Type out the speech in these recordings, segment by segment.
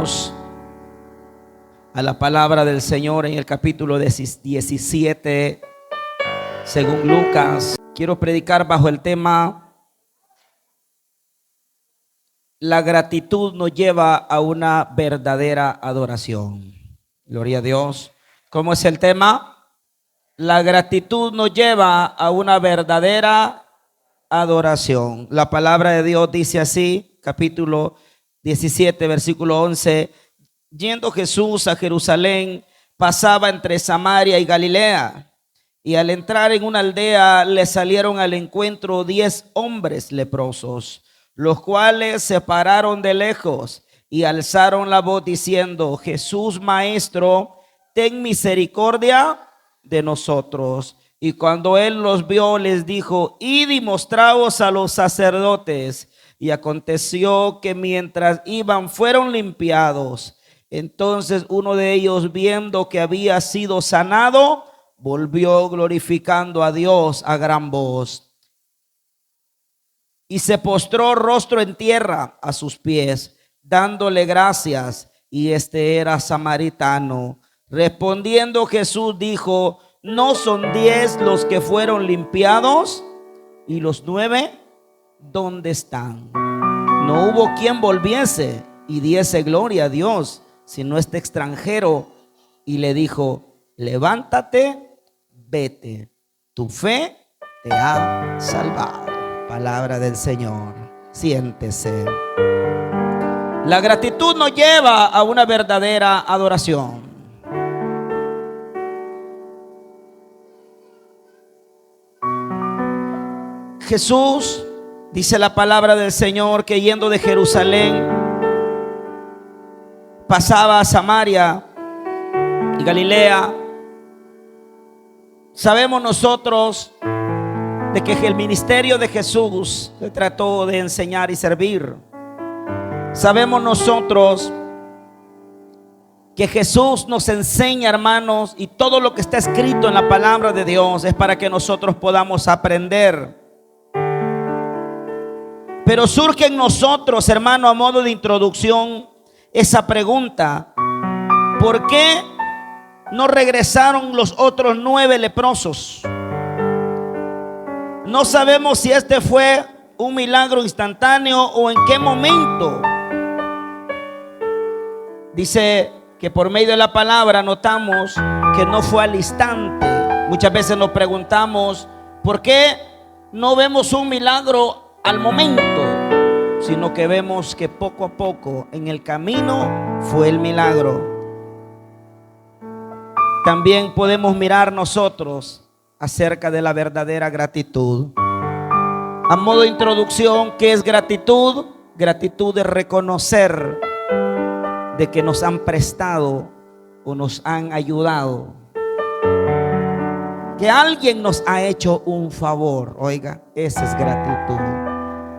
Vamos a la palabra del Señor en el capítulo 17, según Lucas. Quiero predicar bajo el tema: la gratitud nos lleva a una verdadera adoración. Gloria a Dios. ¿Cómo es el tema? La gratitud nos lleva a una verdadera adoración. La palabra de Dios dice así, capítulo 17, versículo 11. Yendo Jesús a Jerusalén, pasaba entre Samaria y Galilea, y al entrar en una aldea le salieron al encuentro 10 hombres leprosos, los cuales se pararon de lejos y alzaron la voz diciendo: Jesús, Maestro, ten misericordia de nosotros. Y cuando él los vio, les dijo: id y mostraos a los sacerdotes. Y aconteció que mientras iban fueron limpiados. Entonces uno de ellos, viendo que había sido sanado, volvió glorificando a Dios a gran voz, y se postró rostro en tierra a sus pies, dándole gracias. Y este era samaritano. Respondiendo Jesús dijo: ¿no son 10 los que fueron limpiados? ¿Y los 9 dónde están? No hubo quien volviese y diese gloria a Dios, sino este extranjero. Y le dijo: levántate, vete, tu fe te ha salvado. Palabra del Señor. Siéntese. La gratitud nos lleva a una verdadera adoración. Jesús, dice la palabra del Señor, que yendo de Jerusalén pasaba a Samaria y Galilea. Sabemos nosotros de que el ministerio de Jesús se trató de enseñar y servir. Sabemos nosotros que Jesús nos enseña, hermanos, y todo lo que está escrito en la palabra de Dios es para que nosotros podamos aprender. Pero surge en nosotros, hermano, a modo de introducción, esa pregunta: ¿por qué no regresaron los otros 9 leprosos? No sabemos si este fue un milagro instantáneo o en qué momento. Dice que por medio de la palabra notamos que no fue al instante. Muchas veces nos preguntamos: ¿por qué no vemos un milagro al momento? Sino que vemos que poco a poco en el camino fue el milagro. También podemos mirar nosotros acerca de la verdadera gratitud. A modo de introducción, ¿qué es gratitud? Gratitud es reconocer de que nos han prestado o nos han ayudado, que alguien nos ha hecho un favor. Oiga, esa es gratitud.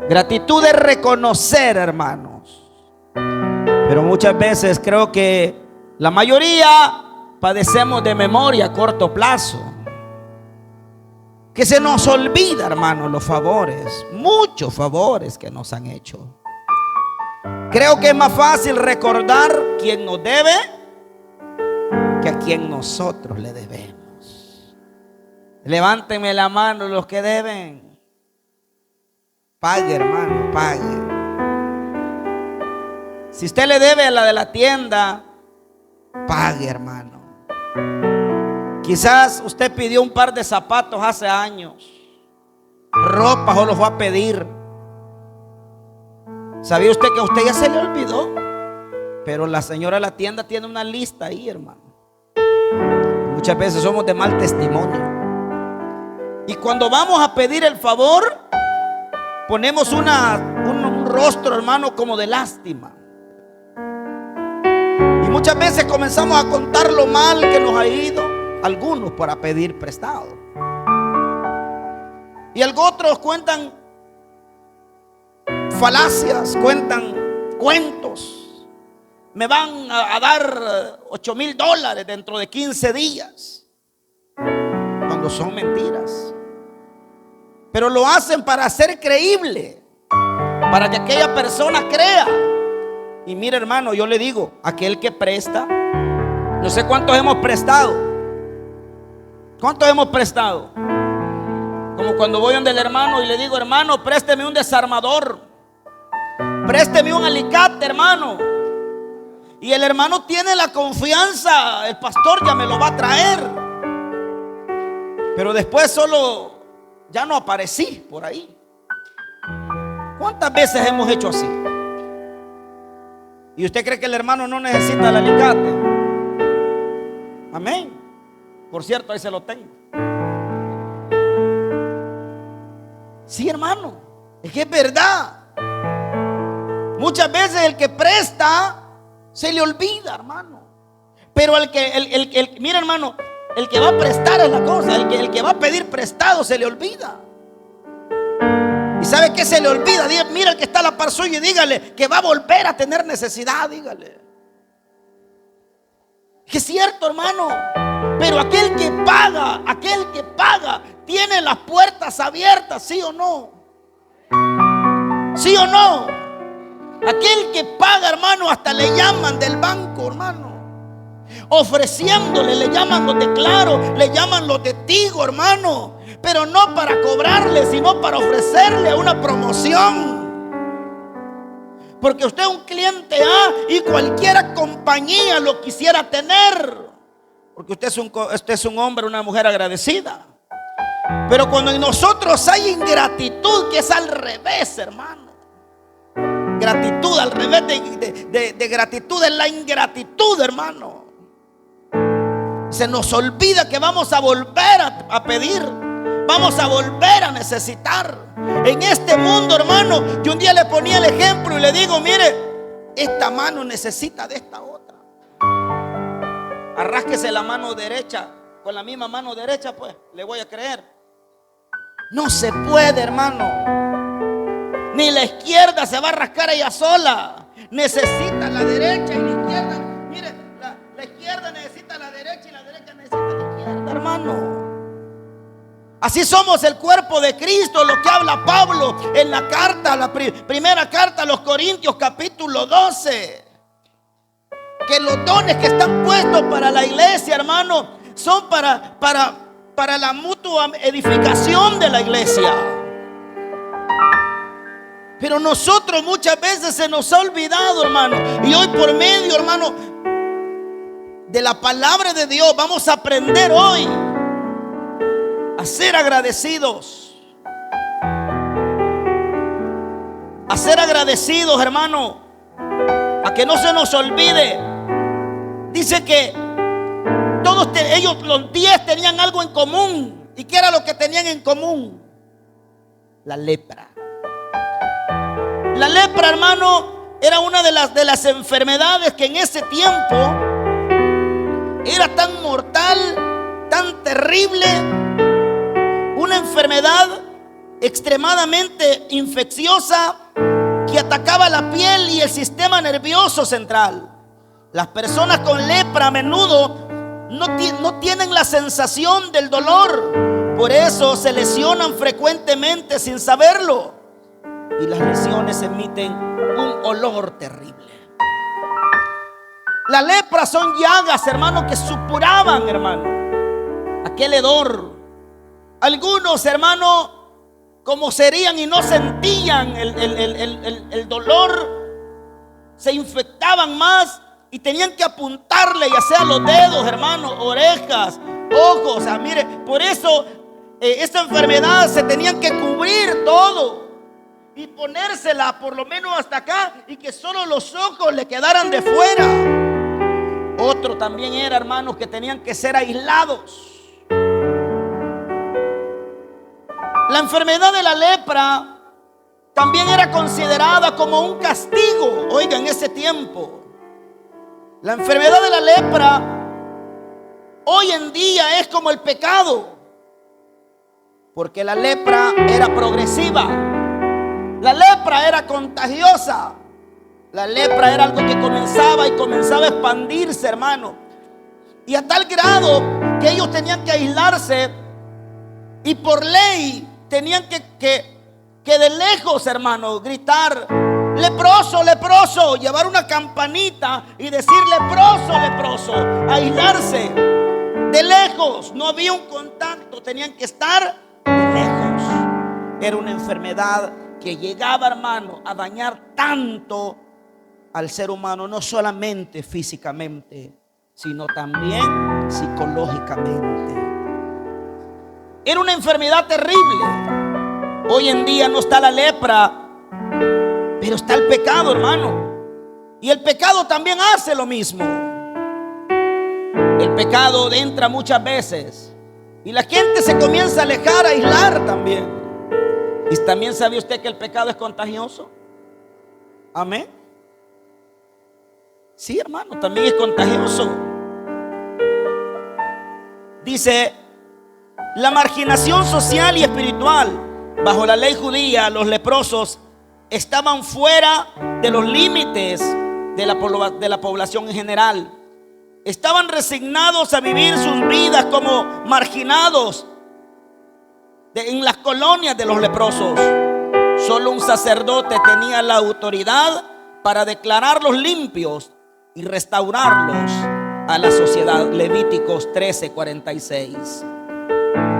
Gratitud es reconocer, hermanos. Pero muchas veces creo que la mayoría padecemos de memoria a corto plazo, que se nos olvida, hermanos, los favores, muchos favores que nos han hecho. Creo que es más fácil recordar quién nos debe que a quien nosotros le debemos. Levántenme la mano los que deben. Pague, hermano, pague. Si usted le debe a la de la tienda, pague, hermano. Quizás usted pidió un par de zapatos hace años, ropa solo fue a pedir. ¿Sabía usted que a usted ya se le olvidó? Pero la señora de la tienda tiene una lista ahí, hermano. Muchas veces somos de mal testimonio. Y cuando vamos a pedir el favor, ponemos un rostro, hermano, como de lástima. Y muchas veces comenzamos a contar lo mal que nos ha ido, algunos para pedir prestado. Y otros cuentan falacias, cuentan cuentos. Me van a dar $8,000 dentro de 15 días. Cuando son mentiras. Pero lo hacen para ser creíble, para que aquella persona crea Y mire, hermano, yo le digo, aquel que presta, no sé cuántos hemos prestado. ¿Cuántos hemos prestado? Como cuando voy donde el hermano y le digo, hermano, présteme un desarmador, présteme un alicate, hermano. Y el hermano tiene la confianza, el pastor ya me lo va a traer. Pero después ya no aparecí por ahí. ¿Cuántas veces hemos hecho así? ¿Y usted cree que el hermano no necesita el alicate? Amén. Por cierto, ahí se lo tengo. Sí, hermano, es que es verdad. Muchas veces el que presta se le olvida, hermano. Pero mira, hermano, el que va a prestar es la cosa. El que va a pedir prestado se le olvida. ¿Y sabe qué se le olvida? Mira el que está a la par suya y dígale que va a volver a tener necesidad. Dígale que es cierto, hermano. Pero aquel que paga tiene las puertas abiertas, ¿sí o no? ¿Sí o no? Aquel que paga, hermano, hasta le llaman del banco, hermano, ofreciéndole, le llaman los de Claro, le llaman los de Tigo, hermano, pero no para cobrarle, sino para ofrecerle una promoción. Porque usted es un cliente A y cualquiera compañía lo quisiera tener, porque usted es un hombre, una mujer agradecida. Pero cuando en nosotros hay ingratitud, que es al revés, hermano. Gratitud, al revés de gratitud es la ingratitud, hermano. Se nos olvida que vamos a volver a pedir, vamos a volver a necesitar. En este mundo, hermano, yo un día le ponía el ejemplo y le digo, mire, esta mano necesita de esta otra. Arrásquese la mano derecha con la misma mano derecha, pues le voy a creer. No se puede, hermano. Ni la izquierda se va a rascar ella sola. Necesita la derecha y la izquierda. Mire, la izquierda necesita la derecha y la derecha necesita la izquierda, hermano. Así somos el cuerpo de Cristo, lo que habla Pablo en la carta, la primera carta a los Corintios, capítulo 12. Que los dones que están puestos para la iglesia, hermano, son para la mutua edificación de la iglesia. Pero nosotros muchas veces se nos ha olvidado, hermano. Y hoy por medio, hermano, de la palabra de Dios, vamos a aprender hoy a ser agradecidos. A ser agradecidos, hermano. A que no se nos olvide. Dice que ellos los 10 tenían algo en común. ¿Y qué era lo que tenían en común? La lepra. La lepra, hermano, era una de las enfermedades que en ese tiempo era tan mortal, tan terrible. Una enfermedad extremadamente infecciosa que atacaba la piel y el sistema nervioso central. Las personas con lepra a menudo no tienen la sensación del dolor. Por eso se lesionan frecuentemente sin saberlo. Y las lesiones emiten un olor terrible. La lepra son llagas, hermano, que supuraban, hermano, aquel hedor. Algunos, hermano, como serían y no sentían el dolor, se infectaban más y tenían que apuntarle, ya sea los dedos, hermano, orejas, ojos. O sea, mire, por eso esta enfermedad se tenían que cubrir todo y ponérsela por lo menos hasta acá y que solo los ojos le quedaran de fuera. Otro también era, hermanos, que tenían que ser aislados. La enfermedad de la lepra también era considerada como un castigo. Oiga, en ese tiempo la enfermedad de la lepra hoy en día es como el pecado, porque la lepra era progresiva. La lepra era contagiosa. La lepra era algo que comenzaba a expandirse, hermano. Y a tal grado que ellos tenían que aislarse y por ley tenían que de lejos, hermano, gritar: Leproso, leproso, llevar una campanita y decir leproso, leproso, aislarse de lejos. No había un contacto, tenían que estar de lejos. Era una enfermedad que llegaba, hermano, a dañar tanto al ser humano, no solamente físicamente, sino también psicológicamente. Era una enfermedad terrible. Hoy en día no está la lepra, pero está el pecado, hermano. Y el pecado también hace lo mismo. El pecado entra muchas veces y la gente se comienza a alejar, a aislar también. Y también sabe usted que el pecado es contagioso. Amén. Sí, hermano, también es contagioso. Dice, la marginación social y espiritual. Bajo la ley judía, los leprosos estaban fuera de los límites de la población en general. Estaban resignados a vivir sus vidas como marginados en las colonias de los leprosos. Solo un sacerdote tenía la autoridad para declararlos limpios y restaurarlos a la sociedad. Levíticos 13:46.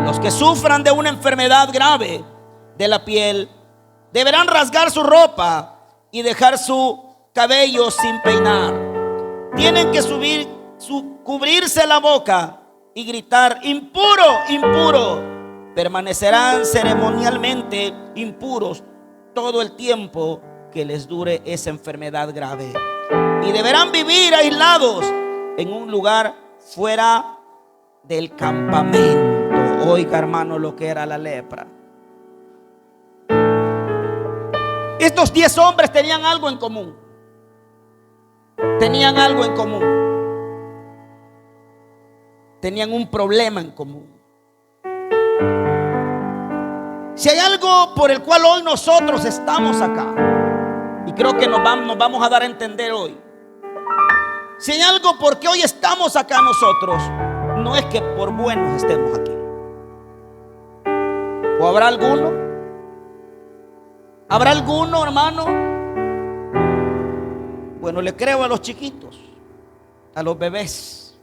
Los que sufran de una enfermedad grave de la piel deberán rasgar su ropa y dejar su cabello sin peinar. Tienen que cubrirse la boca y gritar: impuro, impuro. Permanecerán ceremonialmente impuros todo el tiempo que les dure esa enfermedad grave. Y deberán vivir aislados en un lugar fuera del campamento. Oiga, hermano, lo que era la lepra. Estos 10 hombres tenían algo en común. Tenían algo en común. Tenían un problema en común. Si hay algo por el cual hoy nosotros estamos acá, y creo que nos vamos a dar a entender hoy, si hay algo por qué hoy estamos acá nosotros, no es que por buenos estemos aquí. ¿O habrá alguno? ¿Habrá alguno, hermano? Bueno, le creo a los chiquitos, a los bebés.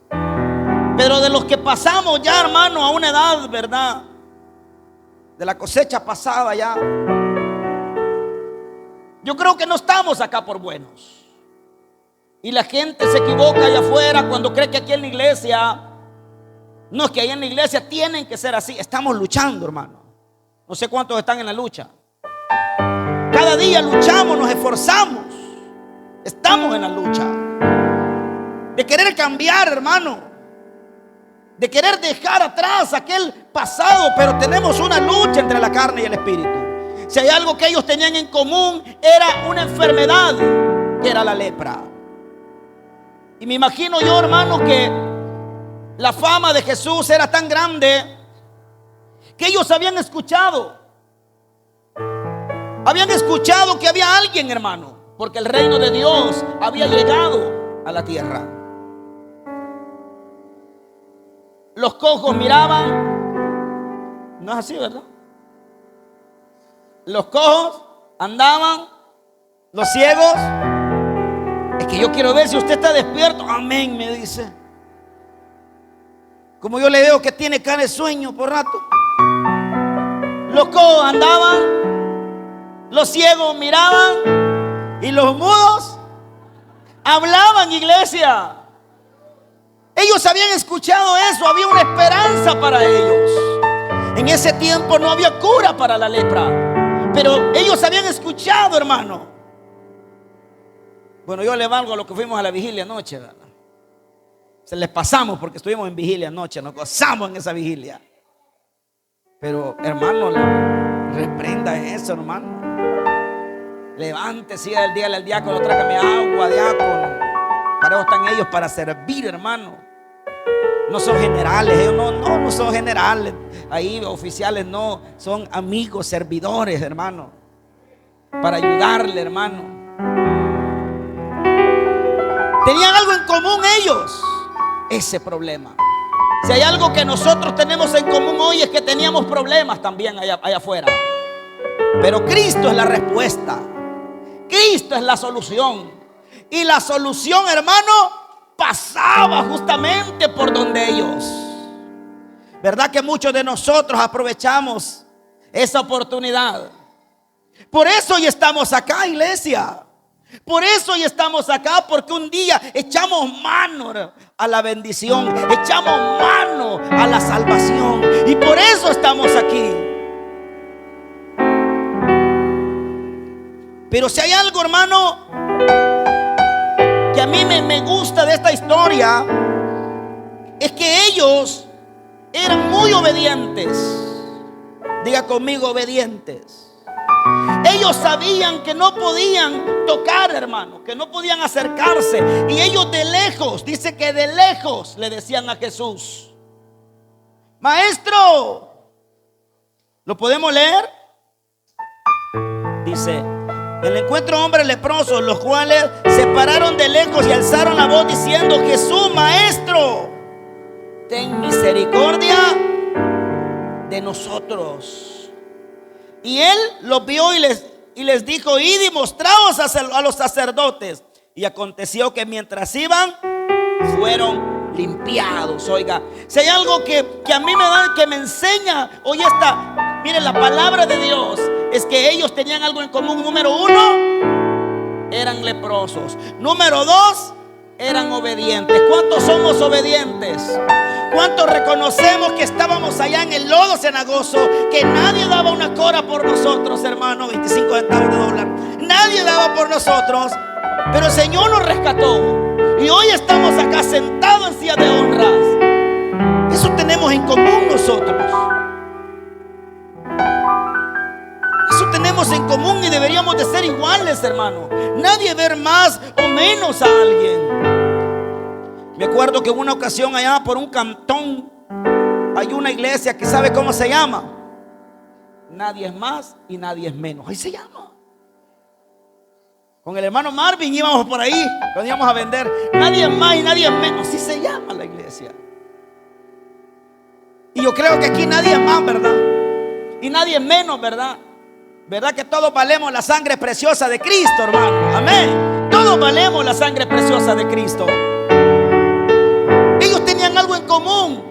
Pero de los que pasamos ya, hermano, a una edad, ¿verdad?, de la cosecha pasada ya, yo creo que no estamos acá por buenos. Y la gente se equivoca allá afuera cuando cree que aquí en la iglesia, no, es que ahí en la iglesia tienen que ser así. Estamos luchando, hermano. No sé cuántos están en la lucha. Cada día luchamos, nos esforzamos. Estamos en la lucha de querer cambiar, hermano, de querer dejar atrás aquel pasado. Pero tenemos una lucha entre la carne y el espíritu. Si hay algo que ellos tenían en común, era una enfermedad, que era la lepra. Y me imagino yo, hermano, que la fama de Jesús era tan grande que ellos habían escuchado que había alguien, hermano, porque el reino de Dios había llegado a la tierra. Los cojos miraban. No es así, ¿verdad? Los cojos andaban, los ciegos. Es que yo quiero ver si usted está despierto. Amén, me dice. Como yo le veo que tiene cara de sueño por rato. Los cojos andaban, los ciegos miraban y los mudos hablaban, iglesia. Ellos habían escuchado eso, había una esperanza para ellos. En ese tiempo no había cura para la lepra, pero ellos habían escuchado, hermano. Bueno, yo le valgo a lo que fuimos a la vigilia anoche, ¿verdad? Se les pasamos porque estuvimos en vigilia anoche, nos gozamos en esa vigilia. Pero, hermano, reprenda eso, hermano. Levántese, dígale al diácono: tráigame agua, diácono. Para eso están ellos, para servir, hermano. No son generales, ellos no son generales. Ahí oficiales no, son amigos, servidores, hermano. Para ayudarle, hermano. Tenían algo en común ellos, ese problema. Si hay algo que nosotros tenemos en común hoy, es que teníamos problemas también allá afuera. Pero Cristo es la respuesta. Cristo es la solución. Y la solución, hermano, pasaba justamente por donde ellos. ¿Verdad que muchos de nosotros aprovechamos esa oportunidad? Por eso hoy estamos acá, iglesia. Por eso hoy estamos acá, porque un día echamos mano a la bendición, echamos mano a la salvación, y por eso estamos aquí. Pero si hay algo, hermano, que a mí me gusta de esta historia, es que ellos eran muy obedientes. Diga conmigo, obedientes. Ellos sabían que no podían tocar, hermano, que no podían acercarse. Y ellos de lejos, dice que de lejos le decían a Jesús: Maestro. ¿Lo podemos leer? Dice: el encuentro hombres leprosos, los cuales se pararon de lejos y alzaron la voz diciendo: Jesús, Maestro, ten misericordia de nosotros. Y él los vio y les dijo: id y mostraos a los sacerdotes. Y aconteció que mientras iban, fueron limpiados. Oiga, si hay algo que a mí me da, que me enseña hoy mire, la palabra de Dios, es que ellos tenían algo en común. Número uno, eran leprosos. Número dos, eran obedientes. ¿Cuántos somos obedientes? ¿Cuántos reconocemos que estábamos allá en el lodo cenagoso, que nadie daba una cora por nosotros, hermano? 25 centavos de dólar. Nadie daba por nosotros, pero el Señor nos rescató. Y hoy estamos acá sentados en silla de honras. Eso tenemos en común nosotros. Eso tenemos en común y deberíamos de ser iguales, hermano. Nadie ver más o menos a alguien. Me acuerdo que en una ocasión allá por un cantón hay una iglesia que ¿sabe cómo se llama? Nadie es más y nadie es menos. Ahí se llama. Con el hermano Marvin íbamos por ahí cuando íbamos a vender. Nadie es más y nadie es menos. Así se llama la iglesia. Y yo creo que aquí nadie es más, ¿verdad? Y nadie es menos, ¿verdad? ¿Verdad que todos valemos la sangre preciosa de Cristo, hermano? Amén. Todos valemos la sangre preciosa de Cristo. Ellos tenían algo en común.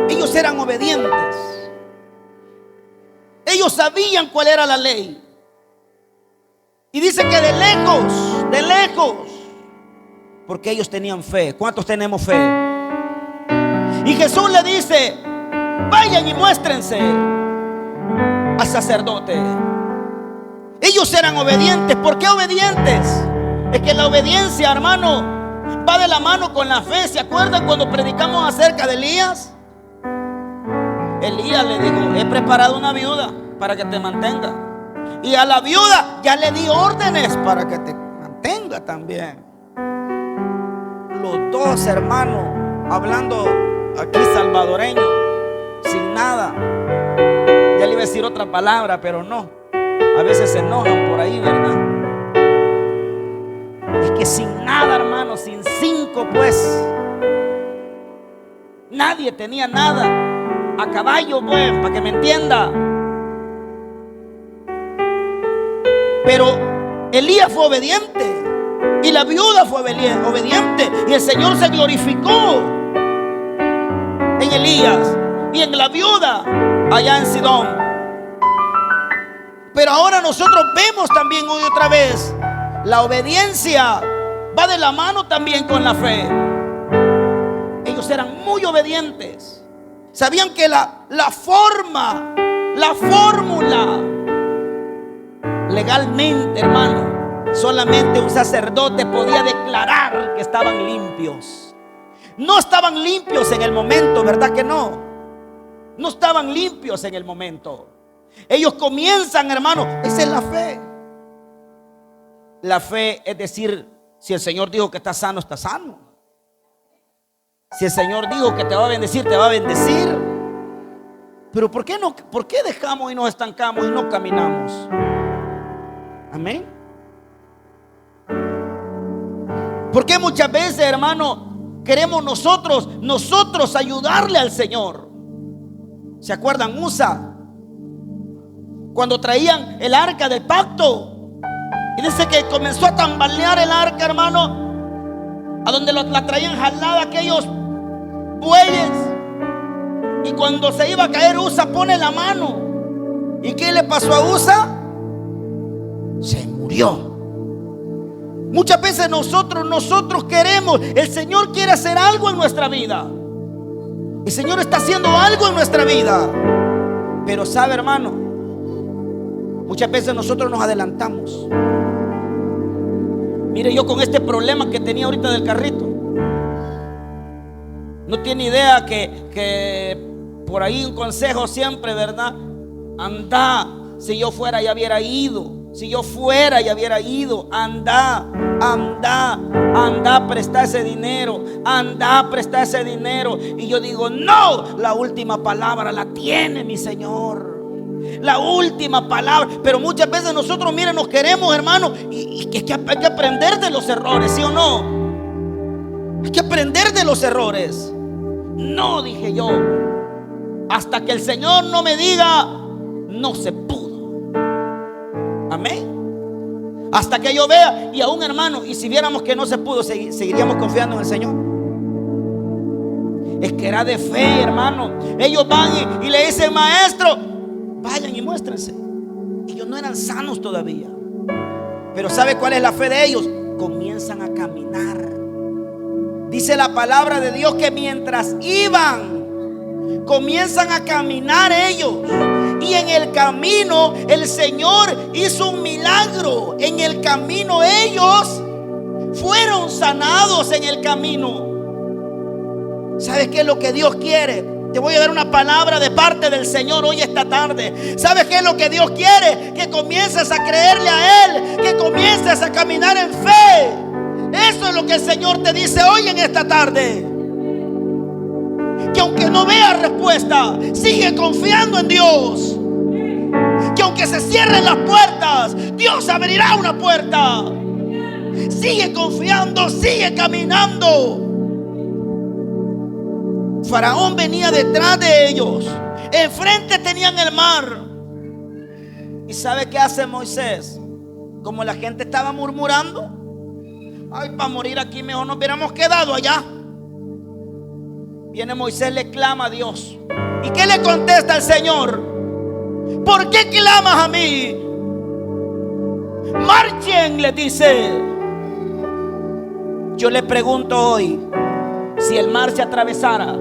Ellos eran obedientes. Ellos sabían cuál era la ley. Y dice que de lejos, porque ellos tenían fe. ¿Cuántos tenemos fe? Y Jesús le dice: vayan y muéstrense al sacerdote. Ellos eran obedientes. ¿Por qué obedientes? Es que la obediencia, hermano, va de la mano con la fe. ¿Se acuerdan cuando predicamos acerca de Elías? Elías le dijo: he preparado una viuda para que te mantenga. Y a la viuda ya le di órdenes para que te mantenga también. Los dos hermanos hablando aquí salvadoreño, sin nada. Ya le iba a decir otra palabra, pero no. A veces se enojan por ahí, ¿verdad? Es que sin nada, hermano, sin 5 pues. Nadie tenía nada. A caballo, pues, para que me entienda. Pero Elías fue obediente y la viuda fue obediente, y el Señor se glorificó en Elías y en la viuda allá en Sidón. Pero ahora nosotros vemos también hoy otra vez, la obediencia va de la mano también con la fe. Ellos eran muy obedientes. Sabían que la fórmula legalmente, hermano, solamente un sacerdote podía declarar que estaban limpios. No estaban limpios en el momento, ¿verdad que no? No estaban limpios en el momento. Ellos comienzan, hermano, esa es la fe. La fe es decir, si el Señor dijo que está sano, está sano. Si el Señor dijo que te va a bendecir, te va a bendecir. Pero ¿por qué dejamos y nos estancamos y no caminamos? Amén. Porque muchas veces, hermano, queremos nosotros ayudarle al Señor. ¿Se acuerdan Musa? Cuando traían el arca del pacto, Y dice que comenzó a tambalear el arca, hermano, a donde la traían jalada aquellos bueyes. Y cuando se iba a caer, Usa pone la mano. ¿Y qué le pasó a Usa? Se murió. Muchas veces nosotros queremos, el Señor quiere hacer algo en nuestra vida. El Señor está haciendo algo en nuestra vida. Pero sabe, hermano, muchas veces nosotros nos adelantamos. Mire, yo con este problema que tenía ahorita del carrito, no tiene idea que por ahí un consejo siempre, ¿verdad? Anda, si yo fuera ya hubiera ido. Si yo fuera ya hubiera ido. Anda, presta ese dinero. Anda, presta ese dinero. Y yo digo, no, la última palabra la tiene mi Señor. La última palabra. Pero muchas veces nosotros, miren, nos queremos, hermano, y que hay que aprender de los errores, ¿sí o no? Hay que aprender de los errores. No, dije yo, hasta que el Señor no me diga, no se pudo. Amén. Hasta que yo vea. Y aún, hermano, y si viéramos que no se pudo, seguiríamos confiando en el Señor. Es que era de fe, hermano. Ellos van y le dicen, maestro, vayan y muéstrense. Ellos no eran sanos todavía. Pero ¿sabe cuál es la fe de ellos? Comienzan a caminar. Dice la palabra de Dios que mientras iban, comienzan a caminar ellos. Y en el camino el Señor hizo un milagro. En el camino ellos fueron sanados en el camino. ¿Sabes qué es lo que Dios quiere? Te voy a dar una palabra de parte del Señor hoy esta tarde. ¿Sabes qué es lo que Dios quiere? Que comiences a creerle a Él, que comiences a caminar en fe. Eso es lo que el Señor te dice hoy en esta tarde. Que aunque no veas respuesta, sigue confiando en Dios. Que aunque se cierren las puertas, Dios abrirá una puerta. Sigue confiando, sigue caminando. Faraón venía detrás de ellos. Enfrente tenían el mar. ¿Y sabe qué hace Moisés? Como la gente estaba murmurando, ay, para morir aquí mejor nos hubiéramos quedado allá. Viene Moisés, le clama a Dios. ¿Y qué le contesta el Señor? ¿Por qué clamas a mí? Marchen, le dice. Yo le pregunto hoy, si el mar se atravesara,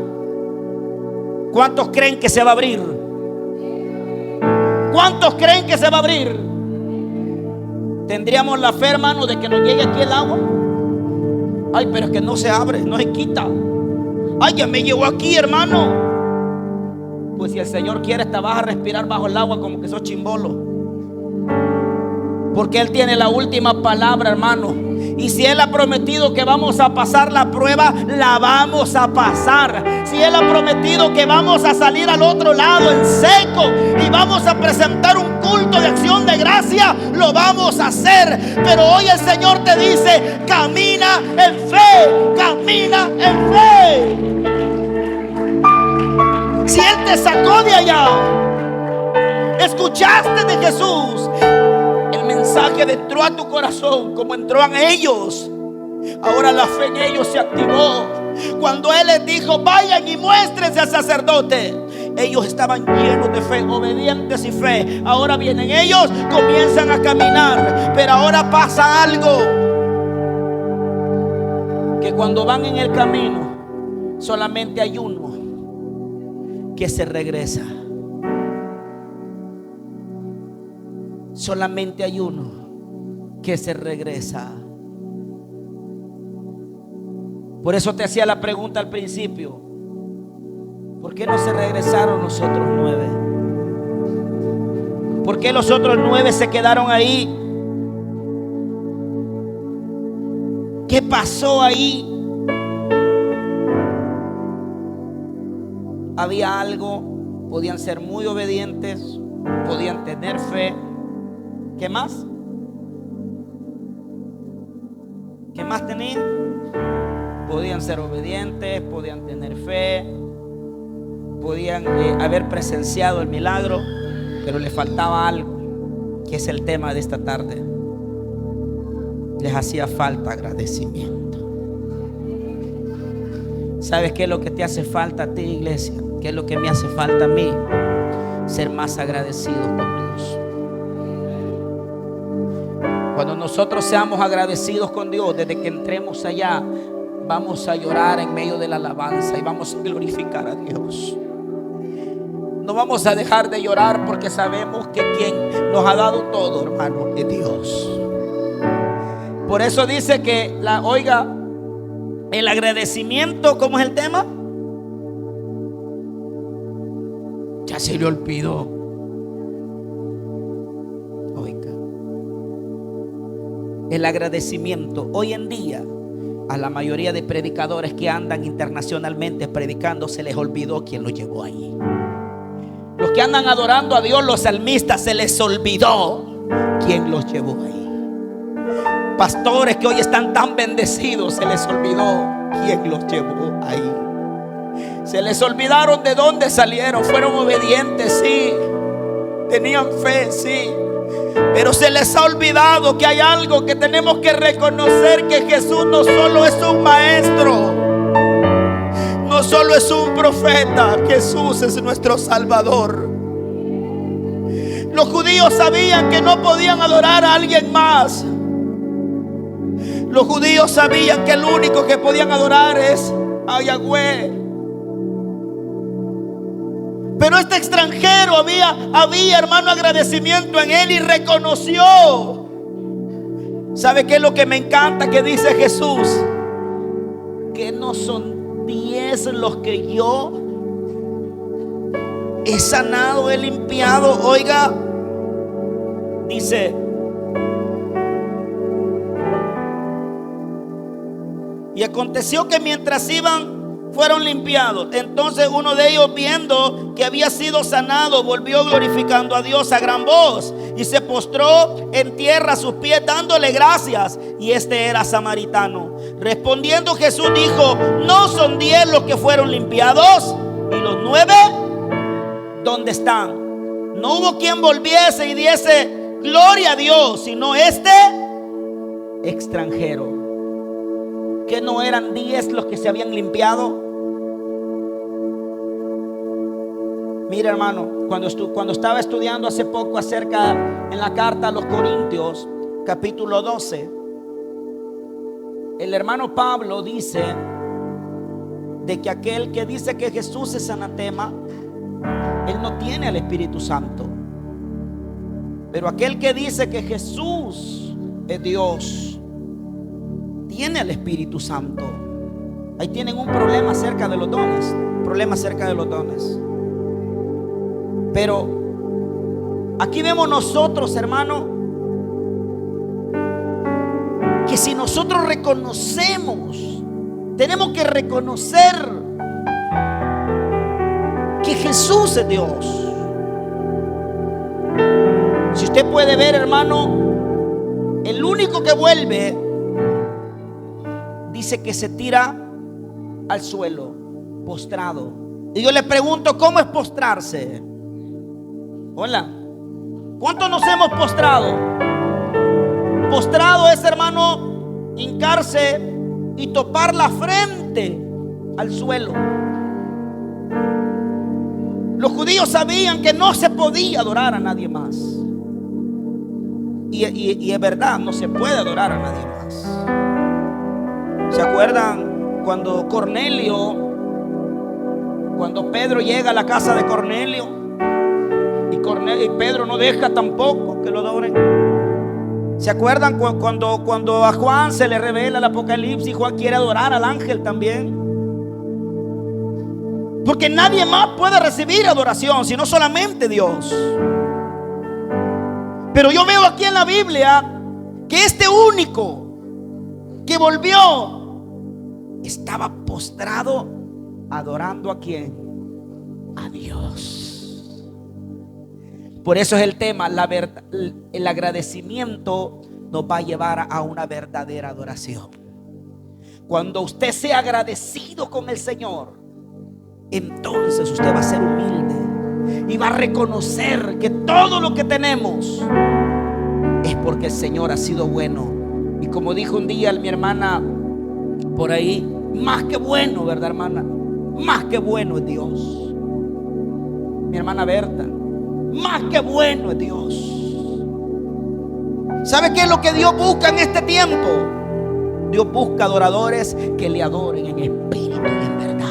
¿cuántos creen que se va a abrir? ¿Cuántos creen que se va a abrir? ¿Tendríamos la fe, hermano, de que nos llegue aquí el agua? Ay, pero es que no se abre, no se quita. Ay, ya me llegó aquí, hermano. Pues si el Señor quiere, te vas a respirar bajo el agua como que sos chimbolo. Porque Él tiene la última palabra, hermano. Y si Él ha prometido que vamos a pasar la prueba, la vamos a pasar. Si Él ha prometido que vamos a salir al otro lado en seco y vamos a presentar un culto de acción de gracia, lo vamos a hacer. Pero hoy el Señor te dice, camina en fe, camina en fe. Si Él te sacó de allá, escuchaste de Jesús, el mensaje entró a tu corazón como entró a ellos. Ahora la fe en ellos se activó. Cuando Él les dijo, vayan y muéstrense al sacerdote, ellos estaban llenos de fe, obedientes y fe. Ahora vienen ellos, comienzan a caminar. Pero ahora pasa algo, que cuando van en el camino, solamente hay uno que se regresa. Solamente hay uno que se regresa. Por eso te hacía la pregunta al principio, ¿por qué no se regresaron los otros 9? ¿Por qué los otros 9 se quedaron ahí? ¿Qué pasó ahí? Había algo, podían ser muy obedientes, podían tener fe. ¿Qué más? ¿Qué más tenían? Podían ser obedientes, podían tener fe, podían haber presenciado el milagro, pero le faltaba algo, que es el tema de esta tarde. les hacía falta agradecimiento. ¿Sabes qué es lo que te hace falta a ti, iglesia? ¿Qué es lo que me hace falta a mí? Ser más agradecidos con Dios. Cuando nosotros seamos agradecidos con Dios, desde que entremos allá, vamos a llorar en medio de la alabanza y vamos a glorificar a Dios. No vamos a dejar de llorar porque sabemos que quien nos ha dado todo, hermano, es Dios. Por eso dice que, oiga, el agradecimiento, ¿cómo es el tema? Ya se le olvidó. Oiga, el agradecimiento hoy en día a la mayoría de predicadores que andan internacionalmente predicando se les olvidó quién los llevó ahí. Los que andan adorando a Dios, los salmistas, se les olvidó quién los llevó ahí. Pastores que hoy están tan bendecidos, se les olvidó quién los llevó ahí. Se les olvidaron de dónde salieron. Fueron obedientes, sí. Tenían fe, sí. Pero se les ha olvidado que hay algo que tenemos que reconocer: que Jesús no solo es un maestro, no solo es un profeta, Jesús es nuestro Salvador. Los judíos sabían que no podían adorar a alguien más. Los judíos sabían que el único que podían adorar es a Yahweh. Pero este extranjero había, hermano, agradecimiento en él y reconoció. ¿Sabe qué es lo que me encanta que dice Jesús? Que no son 10 los que yo he sanado, he limpiado. Oiga, dice: y aconteció que mientras iban, fueron limpiados. Entonces uno de ellos, viendo que había sido sanado, volvió glorificando a Dios a gran voz y se postró en tierra a sus pies, dándole gracias. Y este era samaritano. Respondiendo Jesús dijo: ¿no son 10 los que fueron limpiados? ¿Y los 9 dónde están? No hubo quien volviese y diese gloria a Dios, sino este extranjero. ¿Que no eran 10 los que se habían limpiado? Mira, hermano, cuando estaba estudiando hace poco acerca en la carta a los Corintios, capítulo 12, el hermano Pablo dice de que aquel que dice que Jesús es anatema, él no tiene al Espíritu Santo. Pero aquel que dice que Jesús es Dios, tiene al Espíritu Santo. Ahí tienen un problema acerca de los dones. Pero aquí vemos nosotros, hermano, que si nosotros reconocemos, tenemos que reconocer que Jesús es Dios. Si usted puede ver, hermano, el único que vuelve, dice que se tira al suelo, postrado. Y yo le pregunto, ¿cómo es postrarse? Hola, ¿cuántos nos hemos postrado? Postrado es, hermano, hincarse y topar la frente al suelo. Los judíos sabían que no se podía adorar a nadie más. Y es verdad, no se puede adorar a nadie más. ¿Se acuerdan cuando Pedro llega a la casa de Cornelio? Y Pedro no deja tampoco que lo adoren. ¿Se acuerdan cuando a Juan se le revela el Apocalipsis? Juan quiere adorar al ángel también, porque nadie más puede recibir adoración sino solamente Dios. Pero yo veo aquí en la Biblia que este único que volvió estaba postrado adorando ¿a quién? A Dios. Por eso es el tema, el agradecimiento nos va a llevar a una verdadera adoración. Cuando usted sea agradecido con el Señor, entonces usted va a ser humilde y va a reconocer que todo lo que tenemos es porque el Señor ha sido bueno Y como dijo un día mi hermana por ahí, más que bueno, ¿verdad, hermana? Más que bueno es Dios. Mi hermana Berta, más que bueno es Dios. ¿Sabe qué es lo que Dios busca en este tiempo? Dios busca adoradores que le adoren en espíritu y en verdad.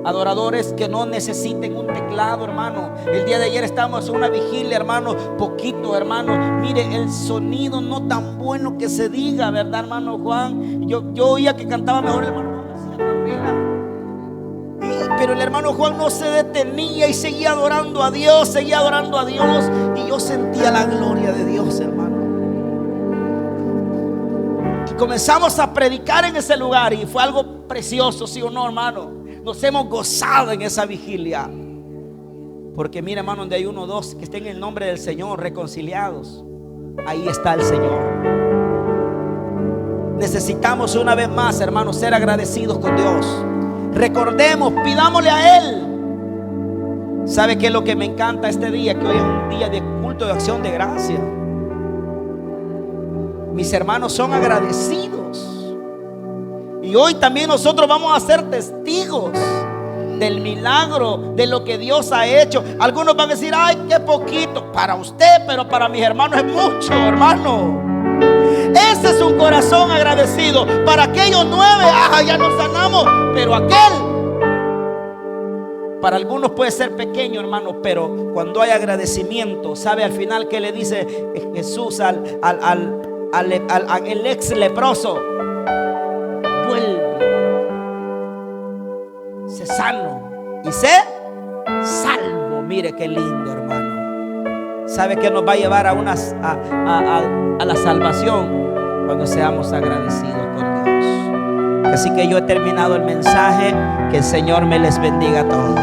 Adoradores que no necesiten un teclado, hermano. El día de ayer estábamos en una vigilia, hermano, poquito, hermano. Mire, el sonido no tan bueno que se diga, ¿verdad, hermano Juan? Yo oía que cantaba mejor el hermano Juan, hacía capela. Pero el hermano Juan no se detenía y seguía adorando a Dios, seguía adorando a Dios. Y yo sentía la gloria de Dios, hermano. Y comenzamos a predicar en ese lugar y fue algo precioso, ¿sí o no, hermano? Nos hemos gozado en esa vigilia. Porque mira, hermano, donde hay uno o dos que estén en el nombre del Señor reconciliados, ahí está el Señor. Necesitamos una vez más, hermanos, ser agradecidos con Dios. Recordemos, pidámosle a Él. ¿Sabe qué es lo que me encanta este día? Que hoy es un día de culto de acción de gracia. Mis hermanos son agradecidos. Y hoy también nosotros vamos a ser testigos del milagro, de lo que Dios ha hecho. Algunos van a decir, ay, qué poquito para usted, pero para mis hermanos es mucho, hermano. Ese es un corazón agradecido. Para aquellos 9, ya nos sanamos. Pero aquel, para algunos puede ser pequeño, hermano, pero cuando hay agradecimiento, ¿sabe al final qué le dice Jesús al ex leproso? Vuelve, sé sano y sé salvo. Mire qué lindo, hermano. ¿Sabe qué nos va a llevar a la salvación? Cuando seamos agradecidos con Dios. Así que yo he terminado el mensaje. Que el Señor me les bendiga a todos.